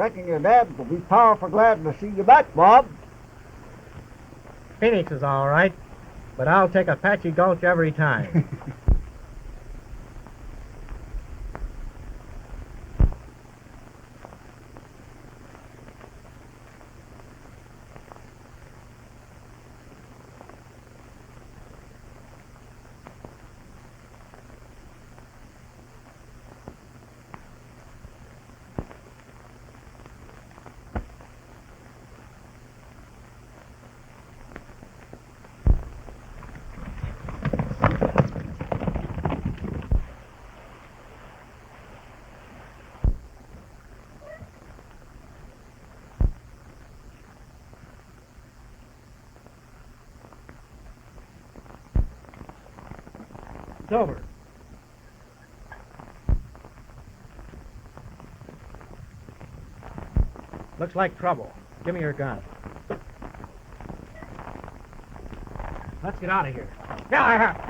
reckon your dad will be powerful glad to see you back, Bob. Phoenix is all right, but I'll take Apache Gulch every time. It's over. Looks like trouble. Give me your gun. Let's get out of here. Get out!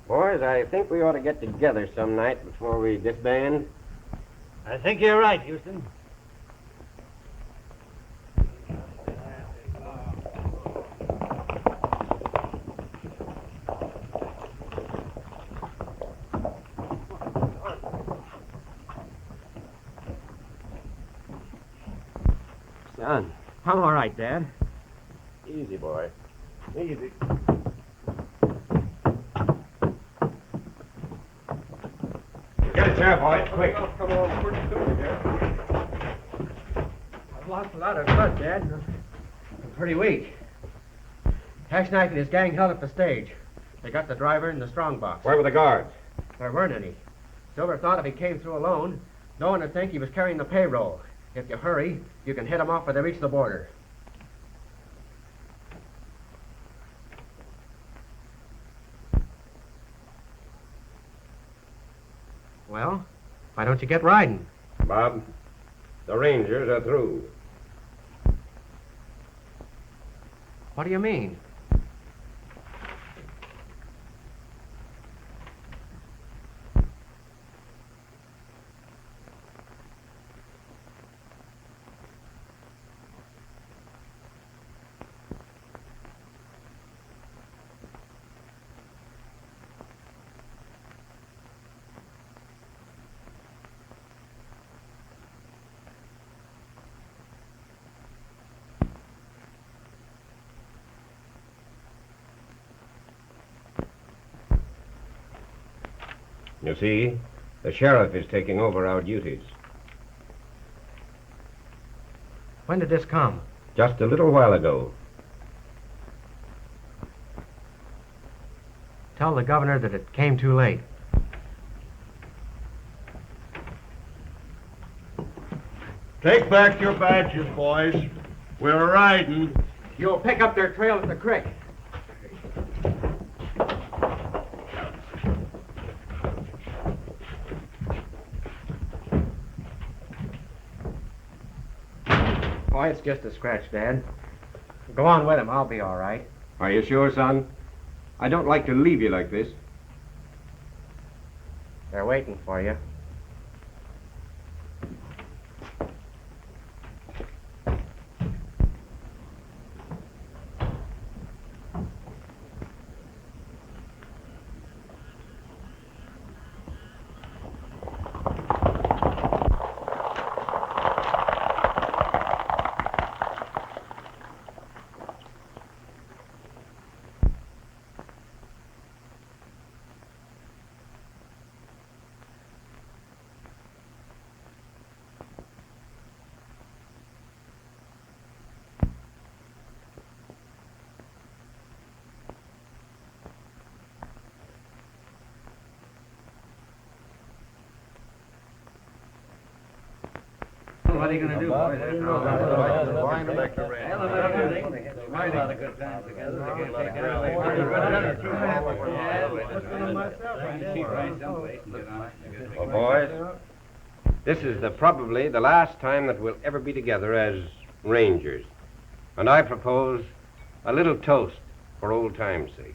Boys, I think we ought to get together some night before we disband. I think you're right, Houston. Son. I'm all right, Dad. Easy, boy. Easy. Get a chair, boy, quick. Come on, where'd you do here? I've lost a lot of blood, Dad. I'm pretty weak. Hashknife and his gang held up the stage. They got the driver in the strong box. Where were the guards? There weren't any. Silver thought if he came through alone, no one would think he was carrying the payroll. If you hurry, you can hit them off before they reach the border. Well, why don't you get riding? Bob, the Rangers are through. What do you mean? You see, the sheriff is taking over our duties. When did this come? Just a little while ago. Tell the governor that it came too late. Take back your badges, boys. We're riding. You'll pick up their trail at the creek. Why, it's just a scratch, Dad. Go on with him. I'll be all right. Are you sure, son? I don't like to leave you like this. They're waiting for you. What are you going to do, boys? Well, boys, this is probably the last time that we'll ever be together as rangers. And I propose a little toast for old time's sake.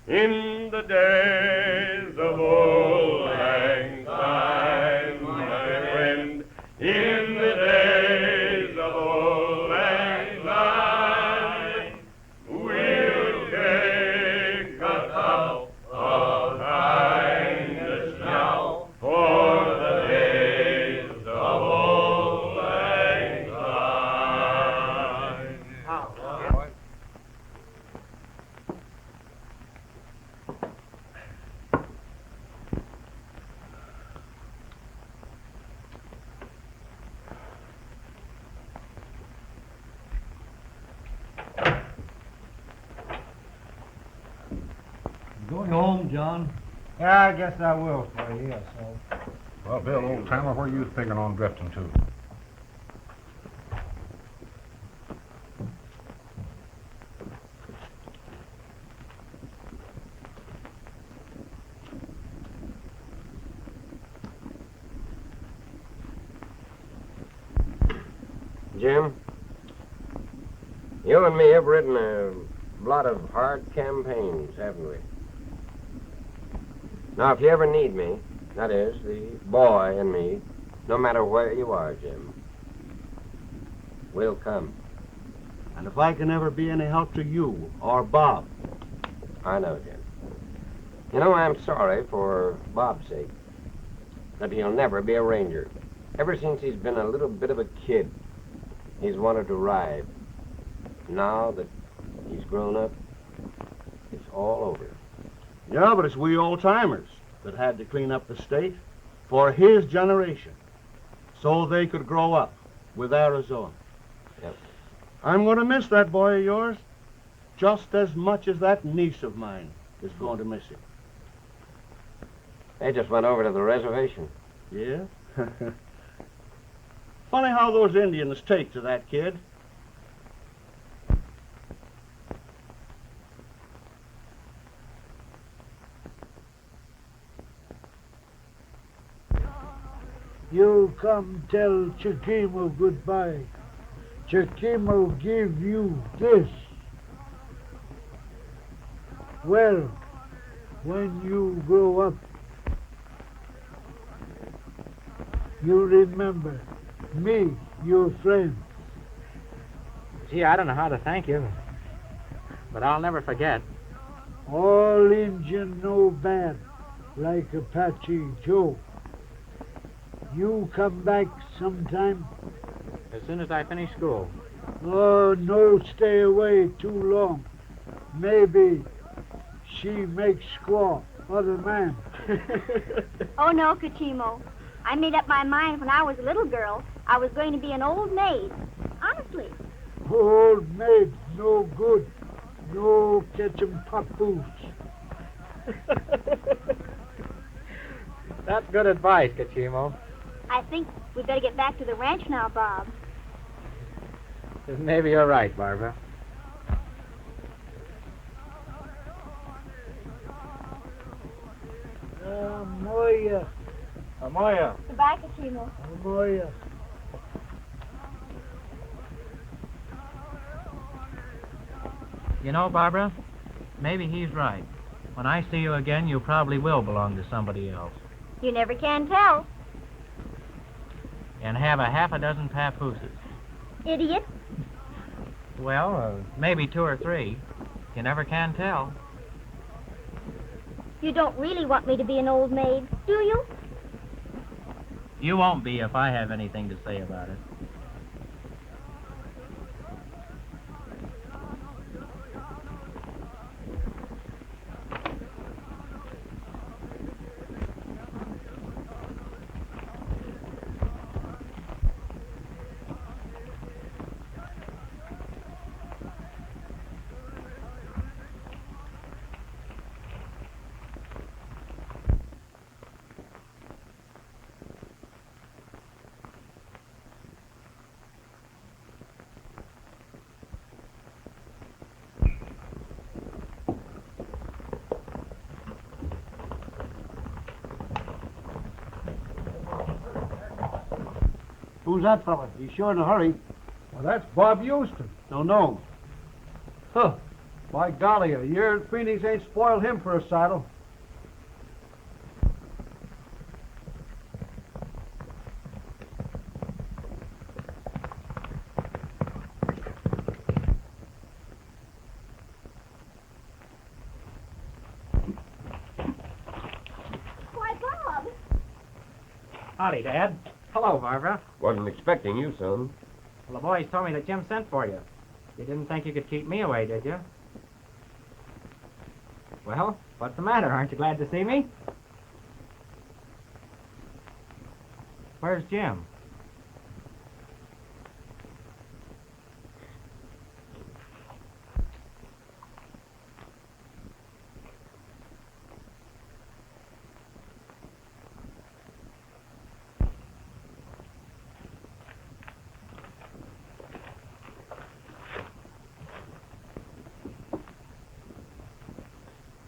In the days of old lang syne, my friend, in the days of old lang syne, we'll take a cup of kindness now for the days of old lang syne. Going home, John? Yeah, I guess I will for you, so. Well, Bill, old timer, where you thinking on drifting to? Jim, you and me have ridden a lot of hard campaigns, haven't we? Now, if you ever need me, that is, the boy and me, no matter where you are, Jim, we'll come. And if I can ever be any help to you or Bob. I know, Jim. You know, I'm sorry for Bob's sake that he'll never be a ranger. Ever since he's been a little bit of a kid, he's wanted to ride. Now that he's grown up, it's all over. Yeah, but it's we old-timers that had to clean up the state for his generation so they could grow up with Arizona. Yep. I'm going to miss that boy of yours just as much as that niece of mine is going to miss him. They just went over to the reservation. Yeah? Funny how those Indians take to that kid. You come tell Chikimo goodbye. Chikimo give you this. Well, when you grow up, you remember me, your friend. Gee, I don't know how to thank you, but I'll never forget. All Indian know bad, like Apache Joe. You come back sometime? As soon as I finish school. Oh, no, stay away too long. Maybe she makes squaw, other man. Oh, no, Kachimo. I made up my mind when I was a little girl I was going to be an old maid. Honestly. Old maid, no good. No catch 'em papoose. That's good advice, Kachimo. I think we better get back to the ranch now, Bob. Maybe you're right, Barbara. Moya, Amaya. Goodbye, Kachimo. Moya. You know, Barbara, maybe he's right. When I see you again, you probably will belong to somebody else. You never can tell. And have a half a dozen papooses. Idiot. Well, maybe 2 or 3. You never can tell. You don't really want me to be an old maid, do you? You won't be if I have anything to say about it. Who's that fella? He's sure in a hurry. Well, that's Bob Houston. Don't know. Huh. By golly, a year in Phoenix ain't spoiled him for a saddle. Why, Bob. Howdy, Dad. Hello, Barbara. Wasn't expecting you, son. Well, the boys told me that Jim sent for you. You didn't think you could keep me away, did you? Well, what's the matter? Aren't you glad to see me? Where's Jim?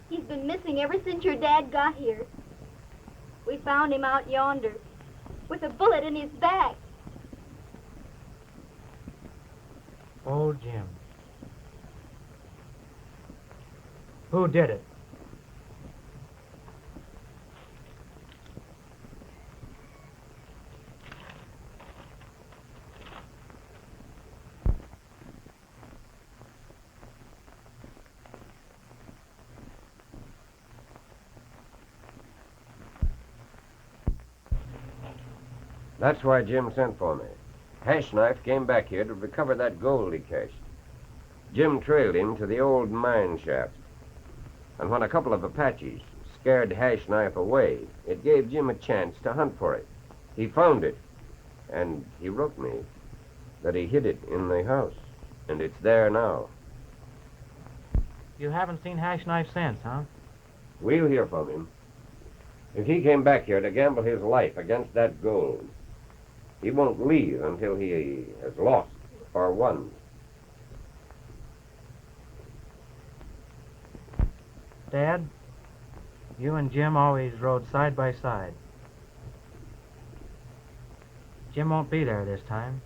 He's been missing ever since your dad got here. We found him out yonder with a bullet in his back. Oh, Jim. Who did it? That's why Jim sent for me. Hashknife came back here to recover that gold he cached. Jim trailed him to the old mine shaft. And when a couple of Apaches scared Hashknife away, it gave Jim a chance to hunt for it. He found it, and he wrote me that he hid it in the house, and it's there now. You haven't seen Hashknife since, huh? We'll hear from him. If he came back here to gamble his life against that gold, he won't leave until he has lost or won. Dad, you and Jim always rode side by side. Jim won't be there this time.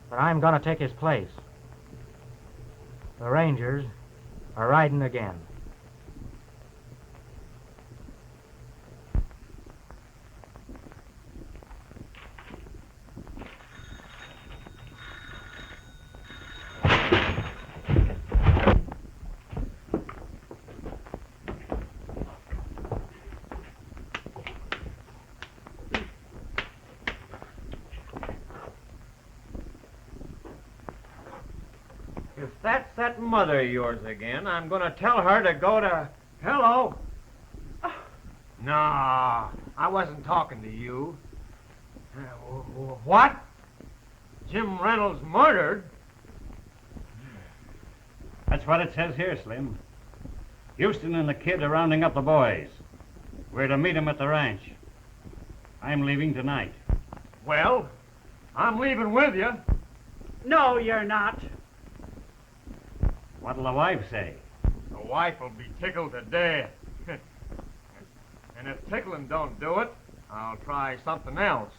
But I'm going to take his place. The Rangers are riding again. that's that mother of yours again. I'm going to tell her to go to... Hello. No, I wasn't talking to you. What? Jim Reynolds murdered? That's what it says here, Slim. Houston and the kid are rounding up the boys. We're to meet them at the ranch. I'm leaving tonight. Well, I'm leaving with you. No, you're not. What'll the wife say? The wife will be tickled to death. And if tickling don't do it, I'll try something else.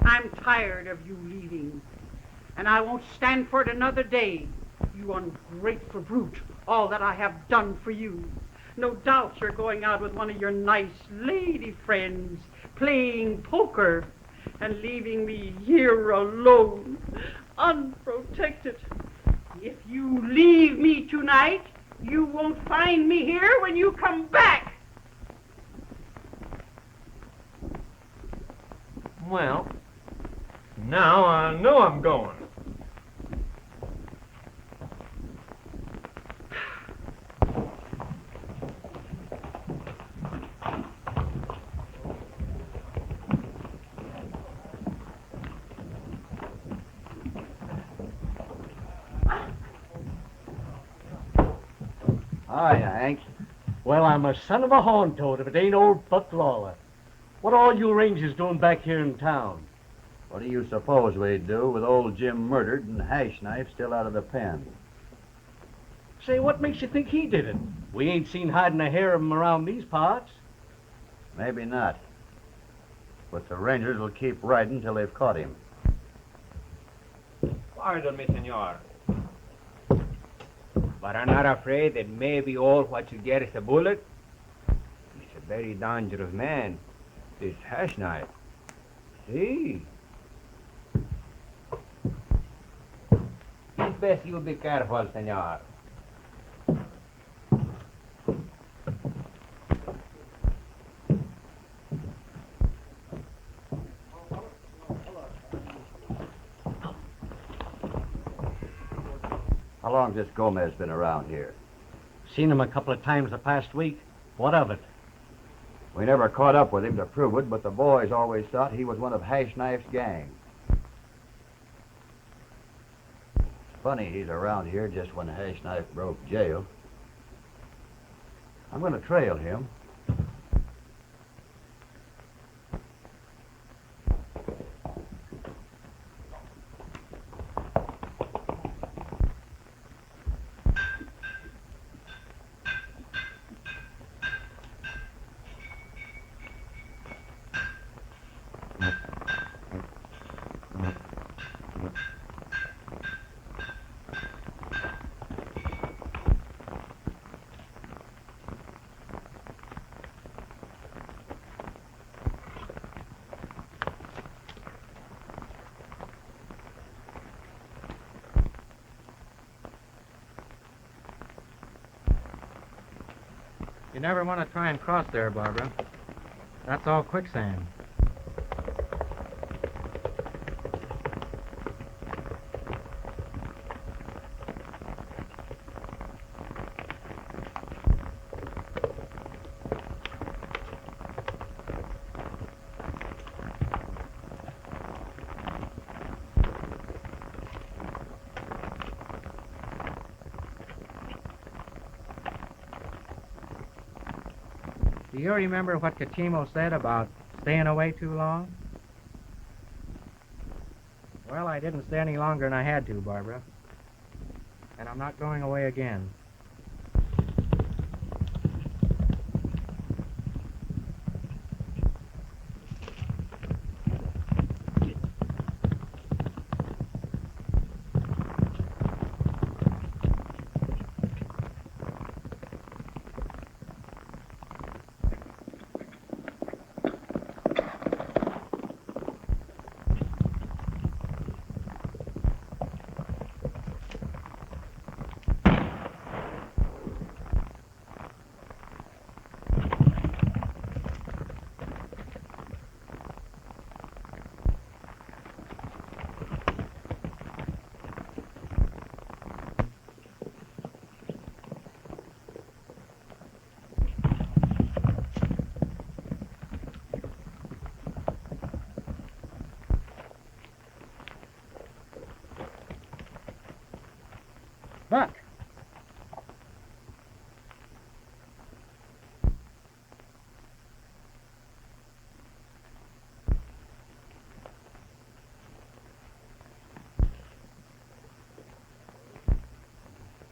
I'm tired of you leaving, and I won't stand for it another day. You ungrateful brute, all that I have done for you. No doubt you're going out with one of your nice lady friends, playing poker, and leaving me here alone, unprotected. If you leave me tonight, you won't find me here when you come back. Well, now I know I'm going. Hi, Hank. Well, I'm a son of a horn toad if it ain't old Buck Lawler. What are all you rangers doing back here in town? What do you suppose we'd do with old Jim murdered and Hashknife still out of the pen? Say, what makes you think he did it? We ain't seen hiding a hair of him around these parts. Maybe not. But the Rangers will keep riding till they've caught him. Pardon me, senor. But I'm not afraid that maybe all what you get is a bullet. He's a very dangerous man, this Hashknife. See? It's best you be careful, senor. How long's this Gomez been around here? Seen him a couple of times the past week. What of it? We never caught up with him to prove it, but the boys always thought he was one of Hashknife's gang. It's funny he's around here just when Hashknife broke jail. I'm going to trail him. You never want to try and cross there, Barbara. That's all quicksand. Do you remember what Kachimo said about staying away too long? Well, I didn't stay any longer than I had to, Barbara. And I'm not going away again.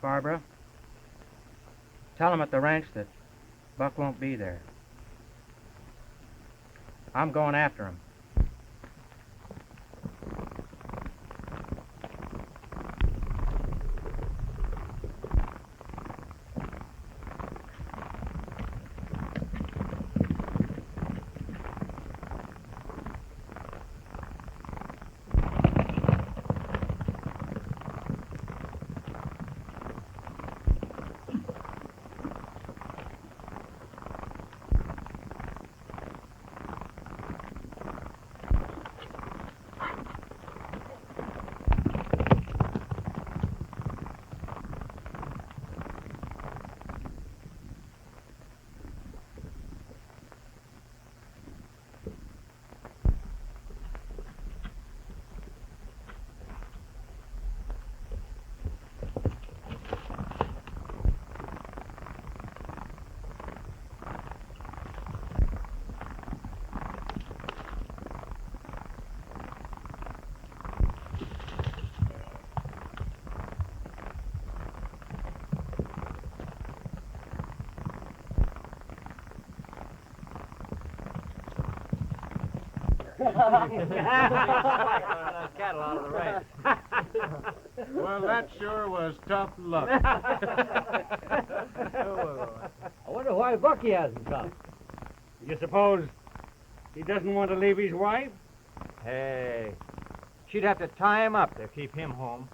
Barbara, tell him at the ranch that Buck won't be there. I'm going after him. Cattle out of the ranch. Well, that sure was tough luck. I wonder why Bucky hasn't come. You suppose he doesn't want to leave his wife? Hey, she'd have to tie him up to keep him home.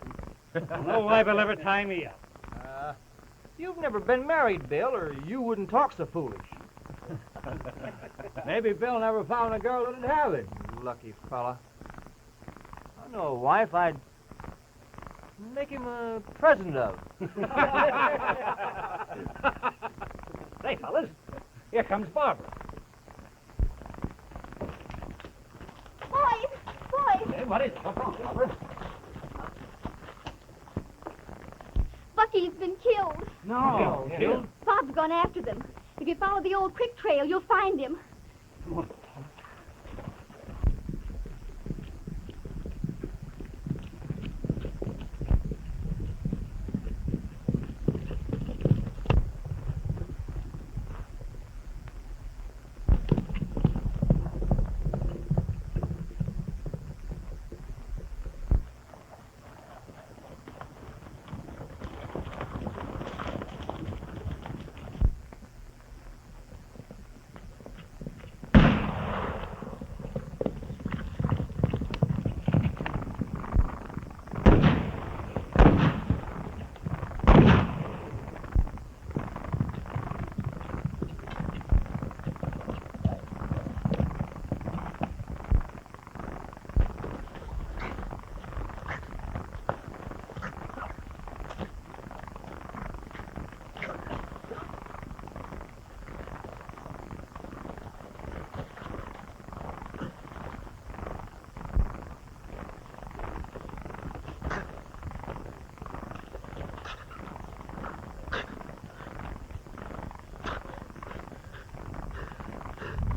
No wife will ever tie me up. You've never been married, Bill, or you wouldn't talk so foolish. Maybe Bill never found a girl that'd have it. Lucky fella. I know a wife I'd make him a present of. Say, fellas, here comes Barbara. Boys! Boys! Hey, what is it? What's wrong, Barbara? Bucky's been killed. No. Killed? Bob's gone after them. If you follow the old creek trail, you'll find him. Come on.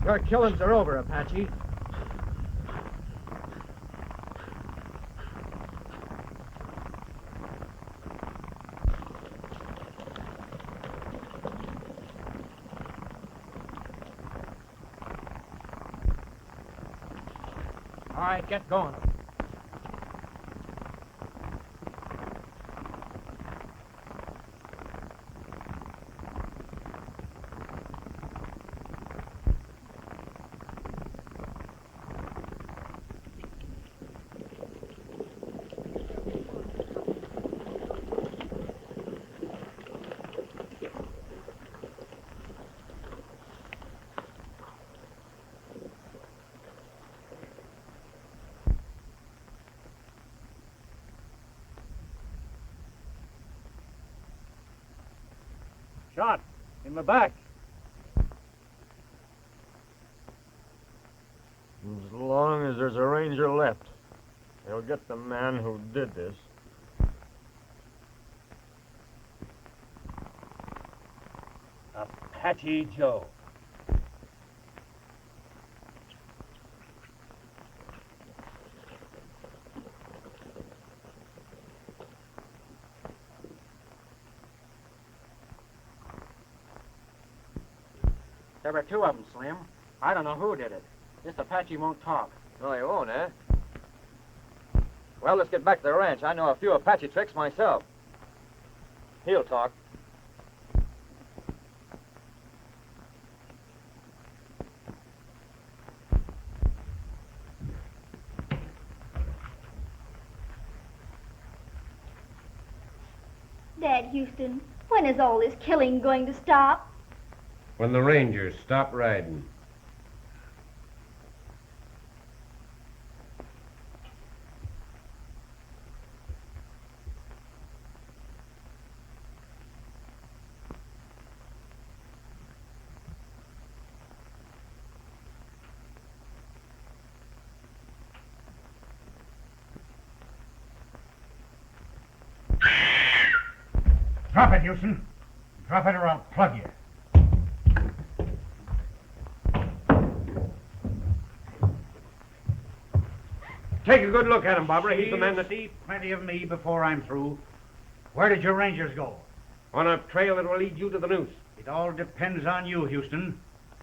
Your killings are over, Apache. All right, get going. Shot in the back. As long as there's a ranger left, he'll get the man who did this. Apache Joe. There were two of them, Slim. I don't know who did it. This Apache won't talk. No, he won't, eh? Well, let's get back to the ranch. I know a few Apache tricks myself. He'll talk. Dad Houston, when is all this killing going to stop? When the Rangers stop riding. Drop it, Houston. Drop it or I'll plug you. Take a good look at him, Barbara. He's the man that... See plenty of me before I'm through. Where did your Rangers go? On a trail that will lead you to the noose. It all depends on you, Houston.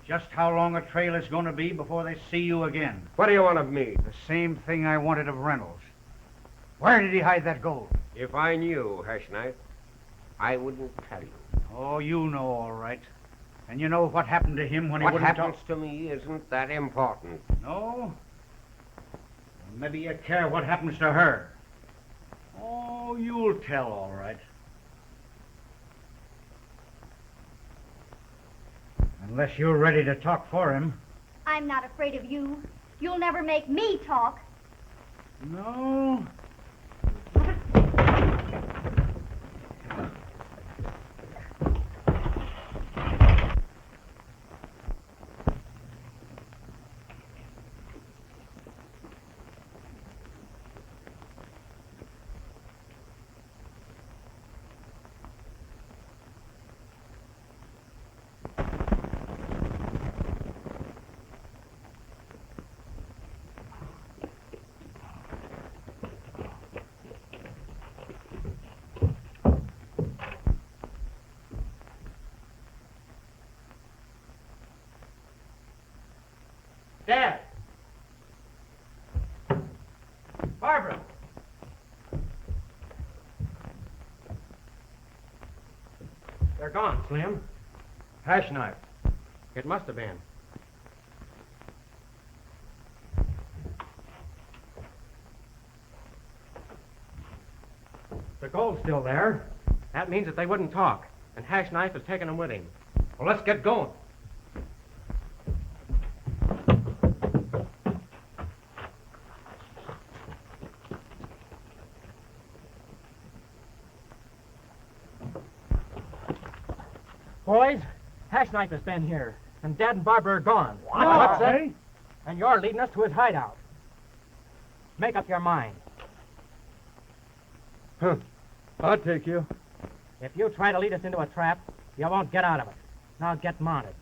Just how long a trail is going to be before they see you again. What do you want of me? The same thing I wanted of Reynolds. Where did he hide that gold? If I knew, Hashknife, I wouldn't tell you. Oh, you know all right. And you know what happened to him when he What wouldn't happens to me isn't that important. No? Maybe you care what happens to her. Oh, you'll tell all right. Unless you're ready to talk for him. I'm not afraid of you. You'll never make me talk. No? Dad! Barbara! They're gone, Slim. Hashknife. It must have been. The gold's still there. That means that they wouldn't talk, and Hashknife has taken them with him. Well, let's get going. Boys, Hashknife has been here, and Dad and Barbara are gone. What's that? And you're leading us to his hideout. Make up your mind. Huh. I'll take you. If you try to lead us into a trap, you won't get out of it. Now get mounted.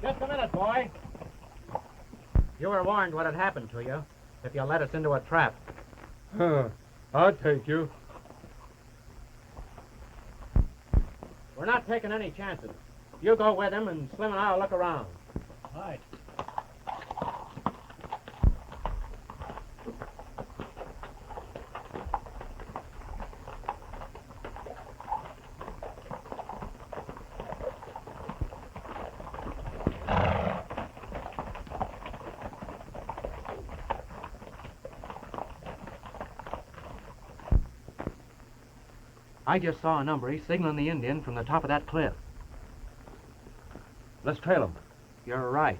Just a minute, boy. You were warned what had happened to you if you led us into a trap. Huh. I'll take you. We're not taking any chances. You go with him, and Slim and I'll look around. Right. I just saw a number. He's signaling the Indian from the top of that cliff. Let's trail him. You're right.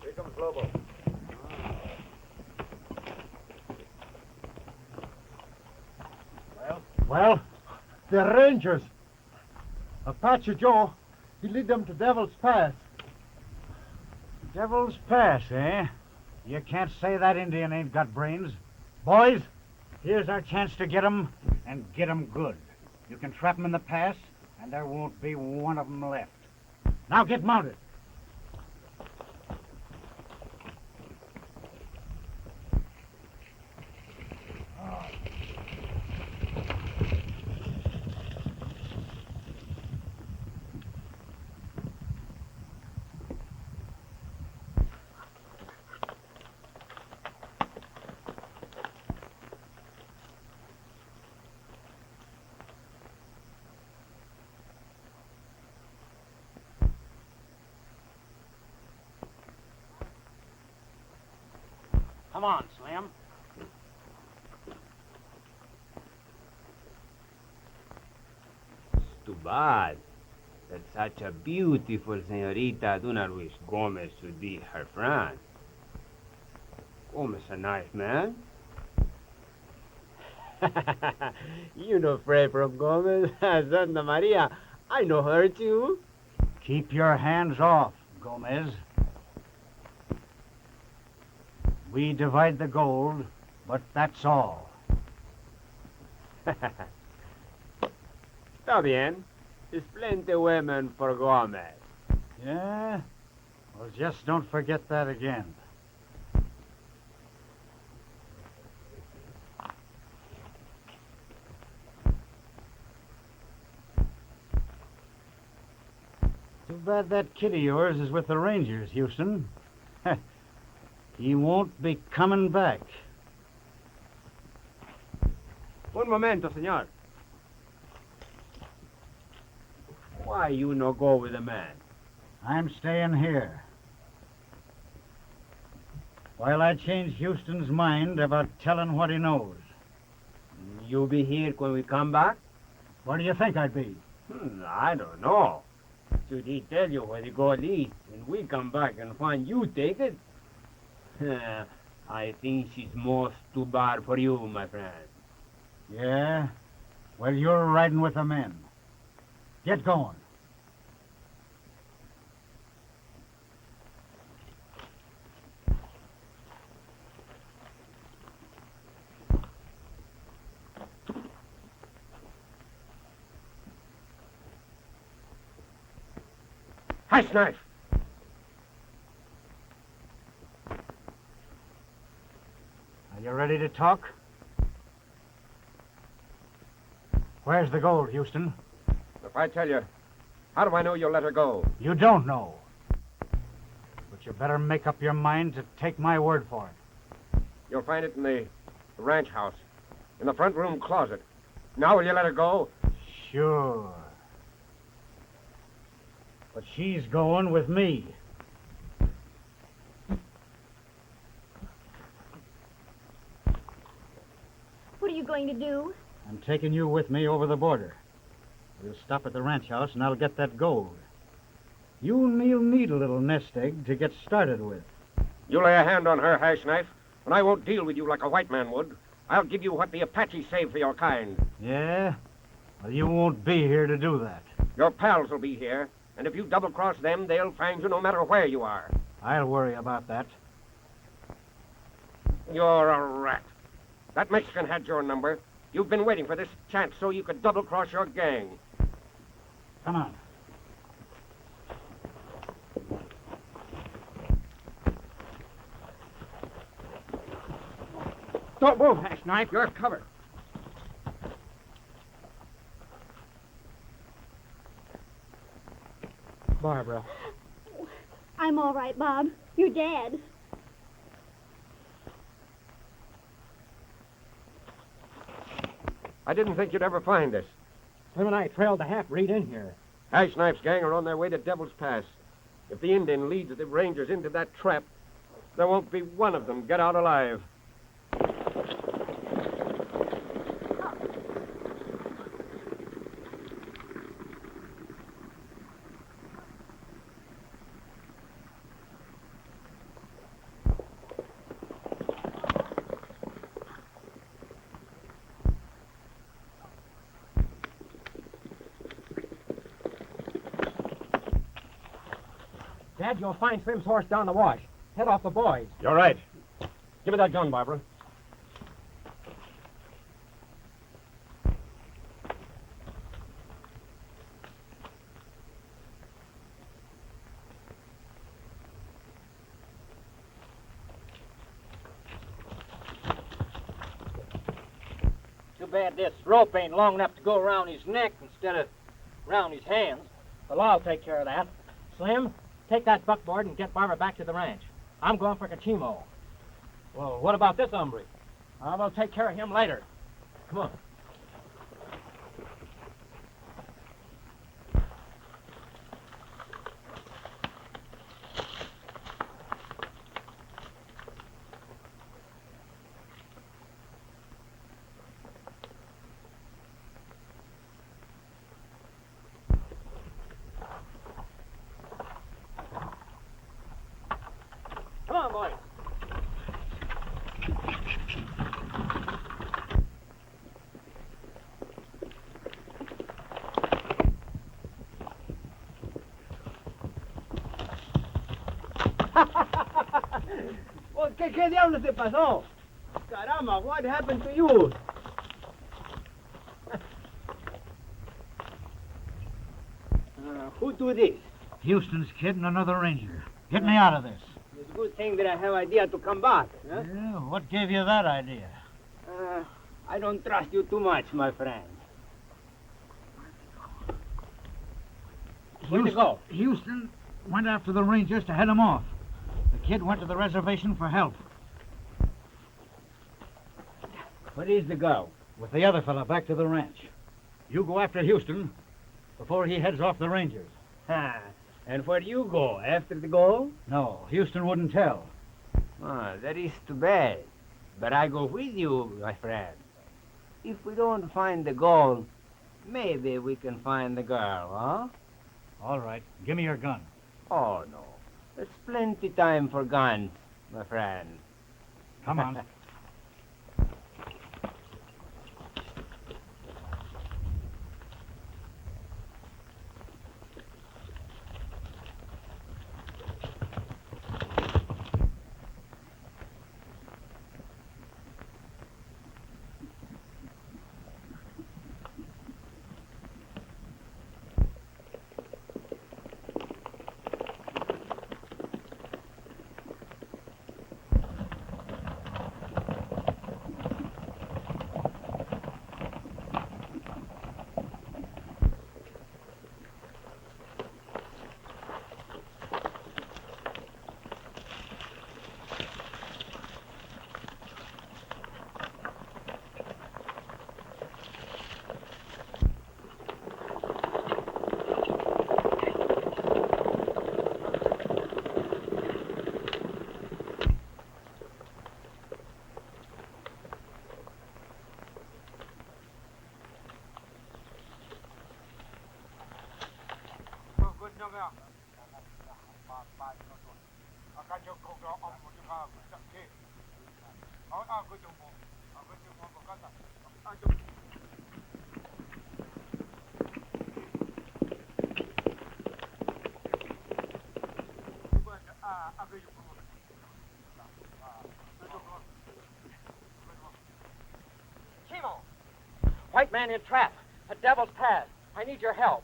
Here comes Lobo. Well, the Rangers. Apache Joe, he lead them to Devil's Pass. Devil's Pass, eh? You can't say that Indian ain't got brains. Boys, here's our chance to get 'em, and get 'em good. You can trap 'em in the pass, and there won't be one of 'em left. Now get mounted. Come on, Slim. Too bad that such a beautiful senorita do not wish Gomez to be her friend. Gomez a nice man. You no afraid from Gomez, Santa Maria. I no hurt you. Keep your hands off, Gomez. We divide the gold, but that's all. Está bien. There's plenty women for Gomez. Yeah? Well, just don't forget that again. Too bad that kid of yours is with the Rangers, Houston. He won't be coming back. Un momento, señor. Why you no go with the man? I'm staying here. While I change Houston's mind about telling what he knows. You be here when we come back? Where do you think I'd be? I don't know. Should he tell you where the gold is, and we come back and find you take it? I think she's most too bad for you, my friend. Yeah? Well, you're riding with the men. Get going. Hashknife! Are you ready to talk? Where's the gold, Houston? If I tell you, how do I know you'll let her go? You don't know. But you better make up your mind to take my word for it. You'll find it in the ranch house, in the front room closet. Now will you let her go? Sure. But she's going with me. What are you going to do? I'm taking you with me over the border. We'll stop at the ranch house and I'll get that gold. You'll need a little nest egg to get started with. You lay a hand on her, Hashknife, and I won't deal with you like a white man would. I'll give you what the Apache saved for your kind. Yeah? Well, you won't be here to do that. Your pals will be here, and if you double-cross them, they'll find you no matter where you are. I'll worry about that. You're a rat. That Mexican had your number. You've been waiting for this chance so you could double-cross your gang. Come on. Don't move, Hashknife. You're covered. Barbara. I'm all right, Bob. Your dad. I didn't think you'd ever find us. Slim and I trailed the half-breed in here. Hashknife's gang are on their way to Devil's Pass. If the Indian leads the Rangers into that trap, there won't be one of them get out alive. Dad, you'll find Slim's horse down the wash. Head off the boys. You're right. Give me that gun, Barbara. Too bad this rope ain't long enough to go around his neck instead of around his hands. Well, I'll take care of that. Slim, take that buckboard and get Barbara back to the ranch. I'm going for Cachimo. Well, what about this hombre? We'll take care of him later. Come on. Come on, boys. Oh, ¿qué diablos te pasó? Caramba, what happened to you? Who do this? Houston's kid and another ranger. Get me out of this. It's a good thing that I have idea to come back. Huh? Yeah, what gave you that idea? I don't trust you too much, my friend. Where'd you go? Houston went after the Rangers to head them off. The kid went to the reservation for help. Where is the girl? With the other fella back to the ranch. You go after Houston before he heads off the Rangers. Ha! And where you go? After the goal? No, Houston wouldn't tell. That is too bad. But I go with you, my friend. If we don't find the goal, maybe we can find the girl, huh? All right, give me your gun. Oh, no. There's plenty time for guns, my friend. Come on. White man in trap at Devil's Pass. I need your help.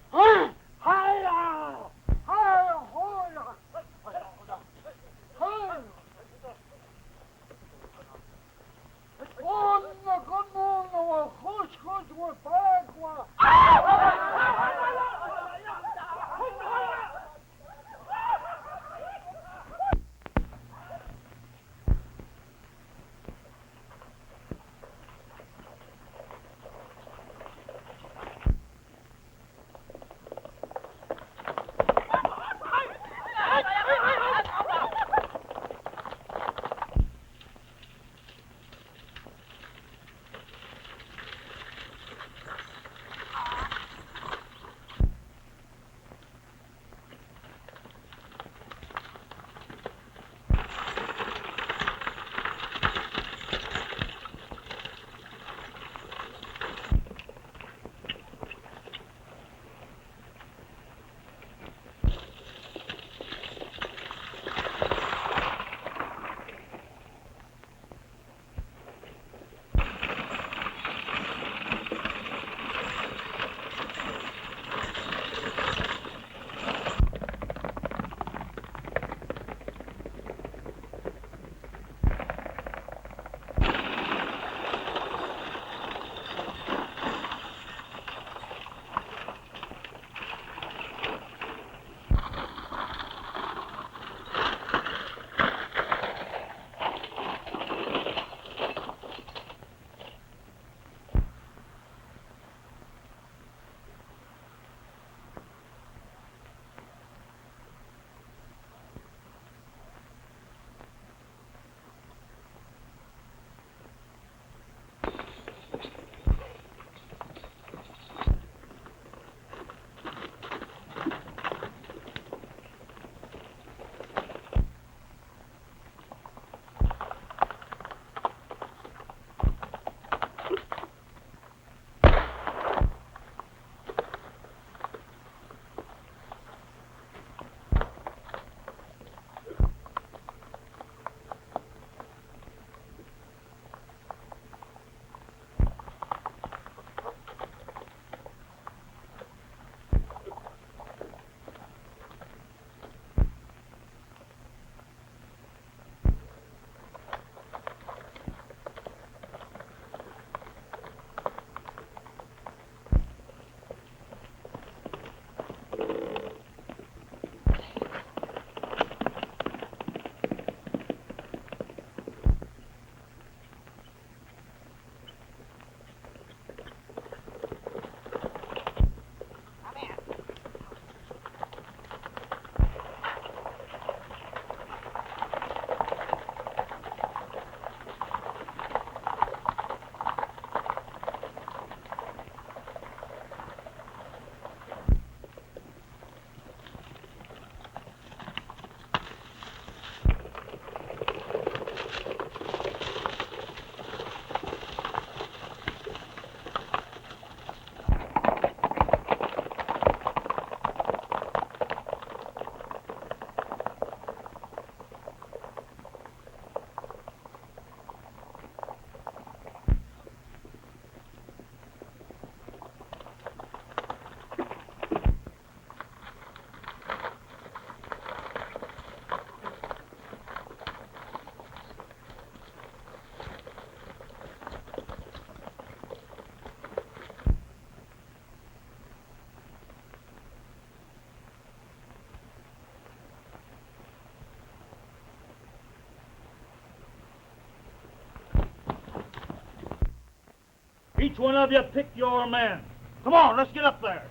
Each one of you pick your man. Come on, let's get up there.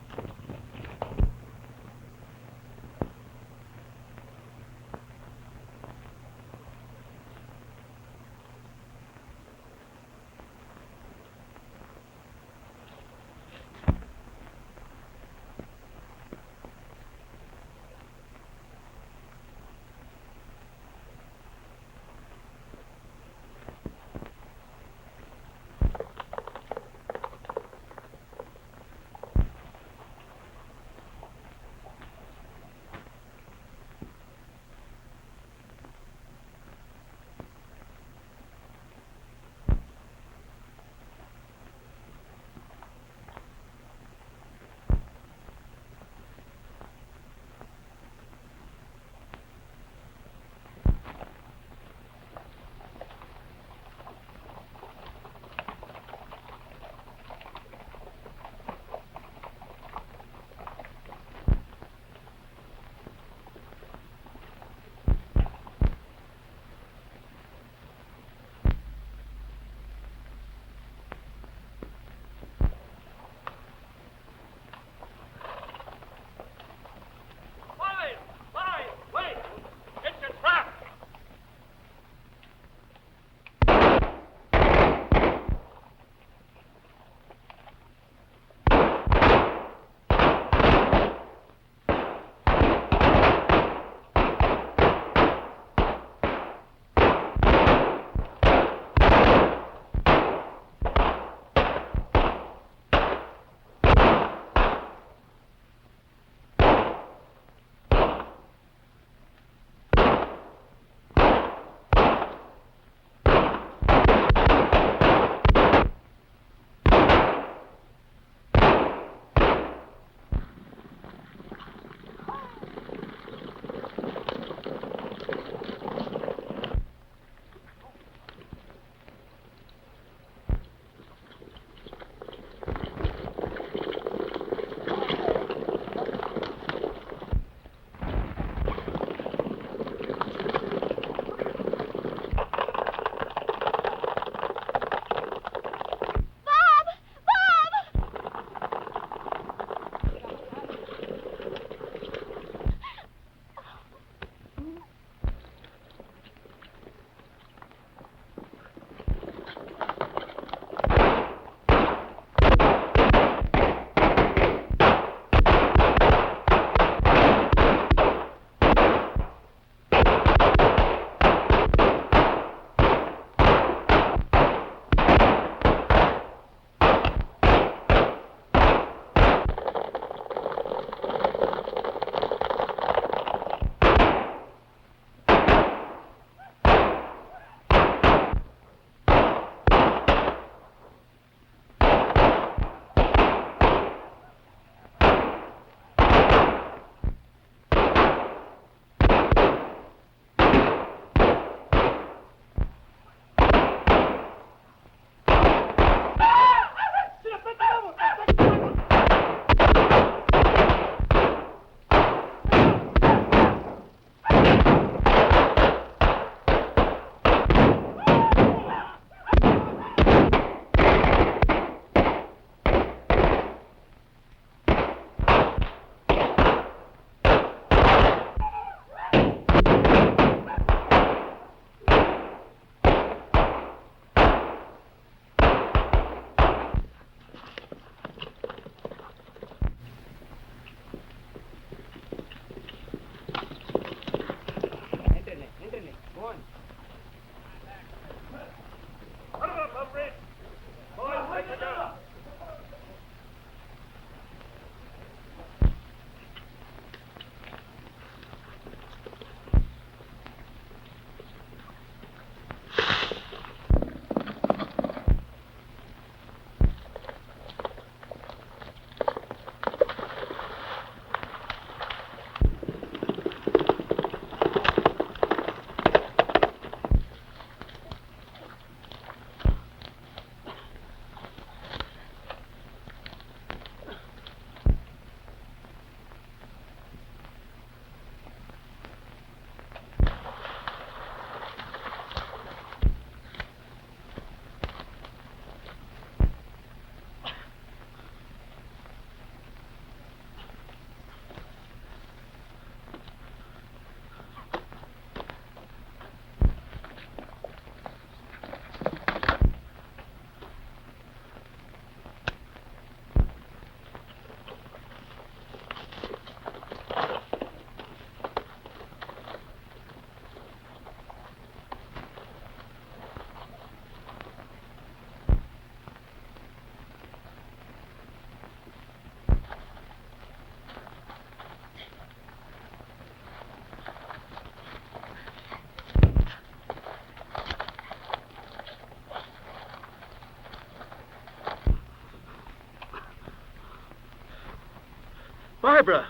Barbara!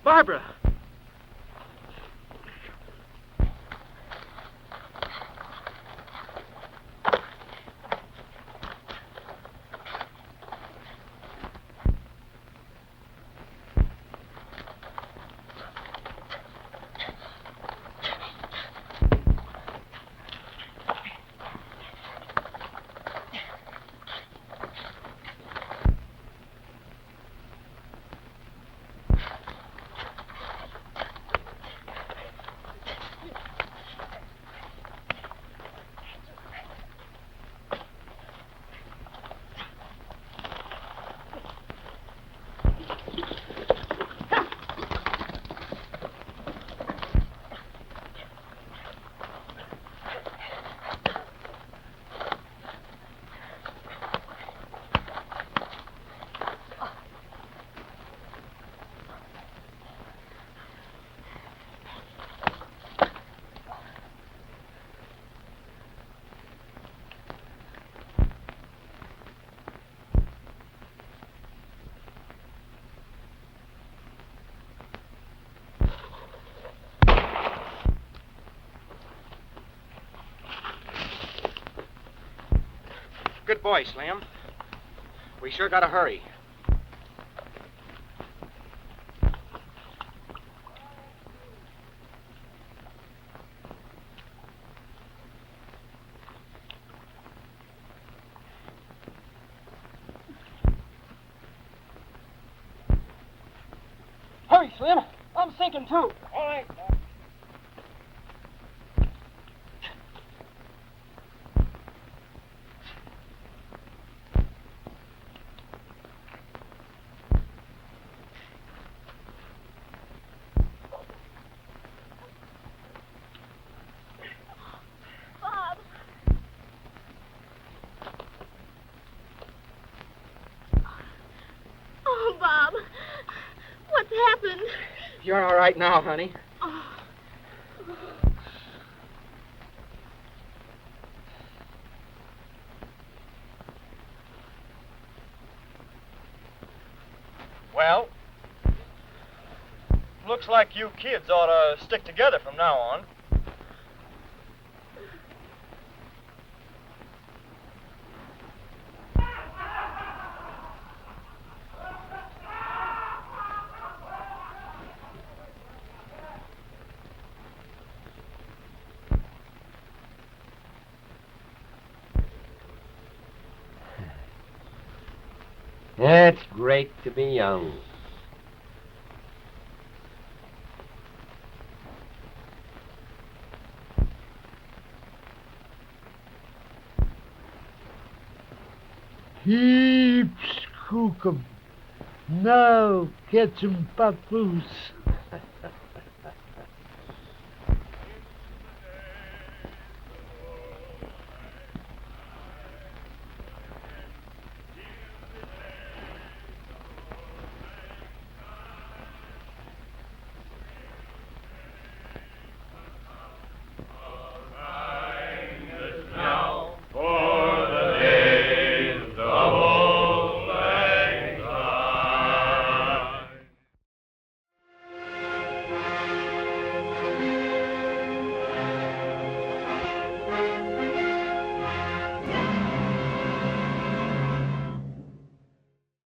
Barbara! Good boy, Slim. We sure gotta hurry. Hurry, Slim. I'm sinking too. All right. Oh, Bob. What's happened? You're all right now, honey. Well, looks like you kids ought to stick together from now on. It's great to be young. Heaps cook 'em. Now get some papoose.